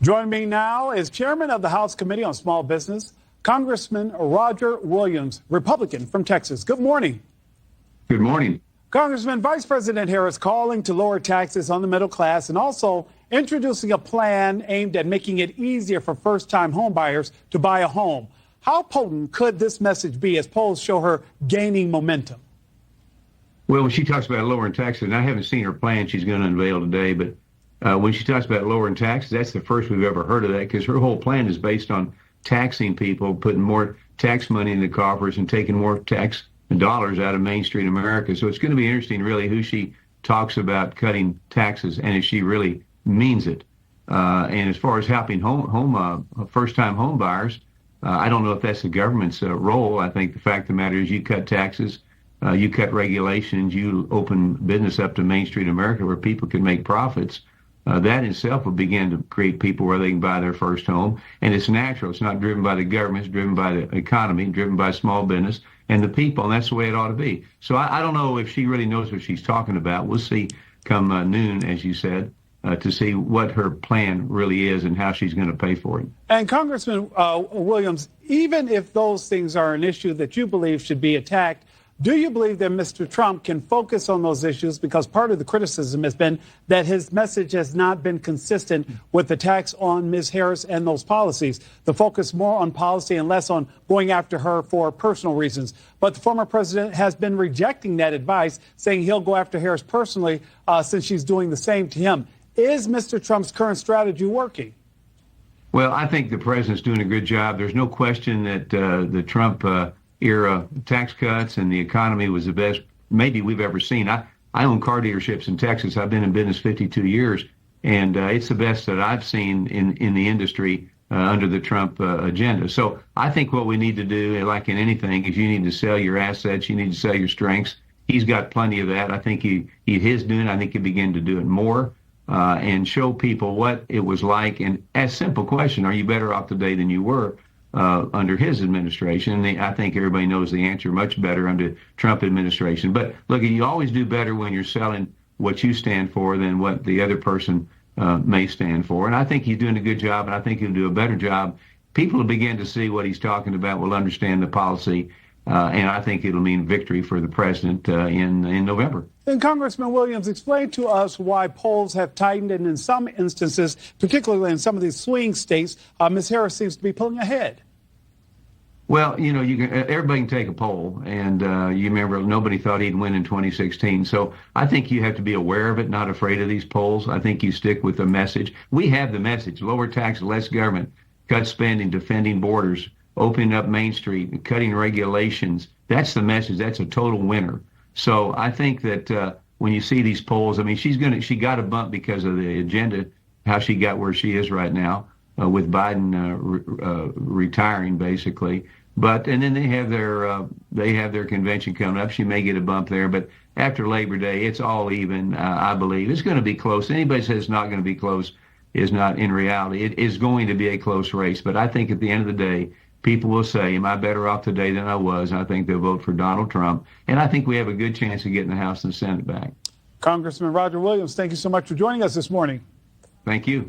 Joining me now is Chairman of the House Committee on Small Business, Congressman Roger Williams, Republican from Texas. Good morning. Good morning. Congressman, Vice President Harris calling to lower taxes on the middle class and also introducing a plan aimed at making it easier for first-time homebuyers to buy a home. How potent could this message be as polls show her gaining momentum? Well, when she talks about lowering taxes, and I haven't seen her plan she's going to unveil today, but when she talks about lowering taxes, that's the first we've ever heard of that, because her whole plan is based on taxing people, putting more tax money in the coffers and taking more tax dollars out of Main Street America. So it's going to be interesting, really, who she talks about cutting taxes and if she really means it. And as far as helping first-time home buyers, I don't know if that's the government's role. I think the fact of the matter is you cut taxes, you cut regulations, you open business up to Main Street America where people can make profits. That in itself will begin to create people where they can buy their first home. And it's natural. It's not driven by the government. It's driven by the economy, driven by small business and the people. And that's the way it ought to be. So I don't know if she really knows what she's talking about. We'll see come noon, as you said, to see what her plan really is and how she's going to pay for it. And Congressman Williams, even if those things are an issue that you believe should be attacked, do you believe that Mr. Trump can focus on those issues? Because part of the criticism has been that his message has not been consistent with the tax on Ms. Harris and those policies. The focus more on policy and less on going after her for personal reasons. But the former president has been rejecting that advice, saying he'll go after Harris personally since she's doing the same to him. Is Mr. Trump's current strategy working? Well, I think the president's doing a good job. There's no question that the Trump era tax cuts and the economy was the best maybe we've ever seen. I own car dealerships in Texas. I've been in business 52 years, and it's the best that I've seen in the industry under the Trump agenda. So I think what we need to do, like in anything, is you need to sell your assets. You need to sell your strengths. He's got plenty of that. I think he is doing. I think he began to do it more and show people what it was like. And a simple question: are you better off today than you were under his administration? And I think everybody knows the answer much better under Trump administration. But look, you always do better when you're selling what you stand for than what the other person may stand for. And I think he's doing a good job, and I think he'll do a better job. People will begin to see what he's talking about, will understand the policy, and I think it'll mean victory for the president in November. And Congressman Williams, explain to us why polls have tightened, and in some instances, particularly in some of these swing states, Ms. Harris seems to be pulling ahead. Well, you know, everybody can take a poll, and you remember nobody thought he'd win in 2016. So I think you have to be aware of it, not afraid of these polls. I think you stick with the message. We have the message: lower taxes, less government, cut spending, defending borders, opening up Main Street, cutting regulations. That's the message. That's a total winner. So I think that when you see these polls, I mean, she got a bump because of the agenda, how she got where she is right now. With Biden retiring, basically, and then they have their convention coming up. She may get a bump there, but after Labor Day, it's all even. I believe it's going to be close. Anybody says it's not going to be close is not in reality. It is going to be a close race, but I think at the end of the day, people will say, "Am I better off today than I was?" And I think they'll vote for Donald Trump, and I think we have a good chance of getting the House and the Senate back. Congressman Roger Williams, thank you so much for joining us this morning. Thank you.